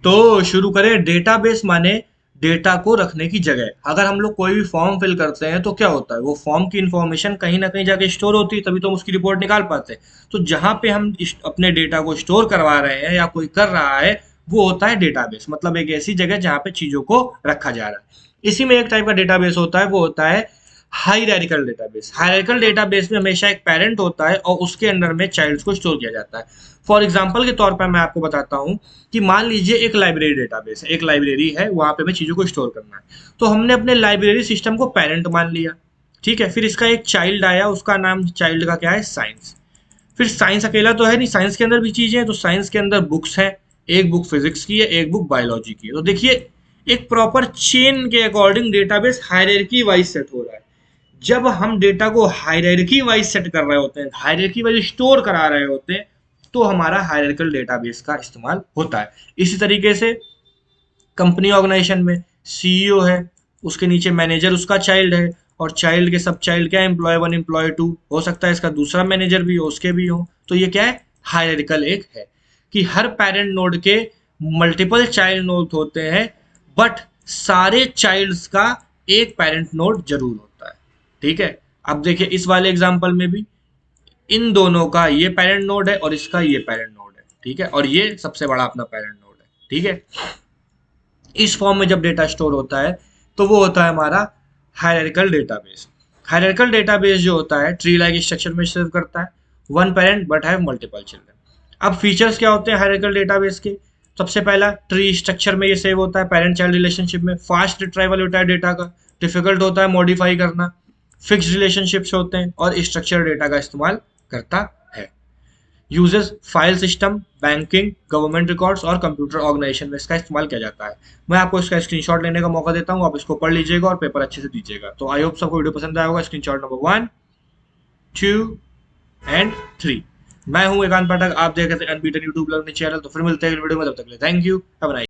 तो शुरू करें। डेटाबेस माने डेटा को रखने की जगह। अगर हम लोग कोई भी फॉर्म फिल करते हैं तो क्या होता है, वो फॉर्म की इंफॉर्मेशन कहीं ना कहीं जाके स्टोर होती है, तभी तो हम उसकी रिपोर्ट निकाल पाते हैं। तो जहां पे हम अपने डेटा को स्टोर करवा रहे हैं या कोई कर रहा है, वो होता है डेटाबेस। मतलब एक ऐसी जगह जहाँ पे चीजों को रखा जा रहा है। इसी में एक टाइप का डेटाबेस होता है, वो होता है हायरार्किकल डेटाबेस। हायरार्किकल डेटाबेस में हमेशा एक पेरेंट होता है और उसके अंडर में चाइल्ड्स को स्टोर किया जाता है। फॉर एग्जाम्पल के तौर पर मैं आपको बताता हूँ कि मान लीजिए एक लाइब्रेरी डेटाबेस है, एक लाइब्रेरी है, वहां पे हमें चीजों को स्टोर करना है। तो हमने अपने लाइब्रेरी सिस्टम को पेरेंट मान लिया, ठीक है। फिर इसका एक चाइल्ड आया, उसका नाम चाइल्ड का क्या है, साइंस। फिर साइंस अकेला तो है नहीं, साइंस के अंदर भी चीजें हैं, तो साइंस के अंदर बुक्स हैं। एक बुक फिजिक्स की है, एक बुक बायोलॉजी की है। तो देखिए, एक प्रॉपर चेन के according database hierarchy wise set हो रहा है। जब हम डेटा को हायरार्की वाइज सेट कर रहे होते हैं, हायरार्की वाइज स्टोर करा रहे होते हैं, तो हमारा हायरार्किकल डेटाबेस का इस्तेमाल होता है। इसी तरीके से कंपनी ऑर्गेनाइजेशन में सीईओ है, उसके नीचे मैनेजर उसका चाइल्ड है, और चाइल्ड के सब चाइल्ड क्या है, एम्प्लॉय वन एम्प्लॉय टू, हो सकता है इसका दूसरा मैनेजर भी हो, उसके भी हो। तो ये क्या है, हायरार्किकल एक है कि हर पेरेंट नोड के मल्टीपल चाइल्ड नोड होते हैं, बट सारे चाइल्ड्स का एक पेरेंट नोड जरूर होता है। ठीक है। अब देखिए इस वाले एग्जांपल में भी इन दोनों का ये पेरेंट नोड है और इसका ये पेरेंट नोड है, ठीक है, और ये सबसे बड़ा अपना पेरेंट नोड है, ठीक है। इस फॉर्म में जब डेटा स्टोर होता है तो वो होता है हमारा हायरार्किकल डेटाबेस। हायरार्किकल डेटाबेस जो होता है ट्री लाइक स्ट्रक्चर में सर्व करता है, one parent but have multiple children. अब फीचर्स क्या होते हैं हायरार्किकल डेटाबेस के। सबसे पहला, ट्री स्ट्रक्चर में ये सेव होता है पेरेंट चाइल्ड रिलेशनशिप में। फास्ट रिट्राइवल होता है डेटा का, डिफिकल्ट होता है मॉडिफाई करना। फिक्स्ड रिलेशनशिप्स होते हैं और स्ट्रक्चर डेटा का इस्तेमाल करता है। Uses file system, banking, government records और कंप्यूटर ऑर्गेनाइजेशन में इसका इस्तेमाल किया जाता है। मैं आपको इसका स्क्रीनशॉट लेने का मौका देता हूँ, आप इसको पढ़ लीजिएगा और पेपर अच्छे से दीजिएगा। तो आई होप सबको वीडियो पसंद आया होगा। Screenshot number 1, 2 and 3। मैं हूं एकांत पाठक, आप देख रहे थे अनबीटन यूट्यूब लर्निंग चैनल। तो फिर मिलते हैं अगली वीडियो में, तब तक के लिए thank you, have a nice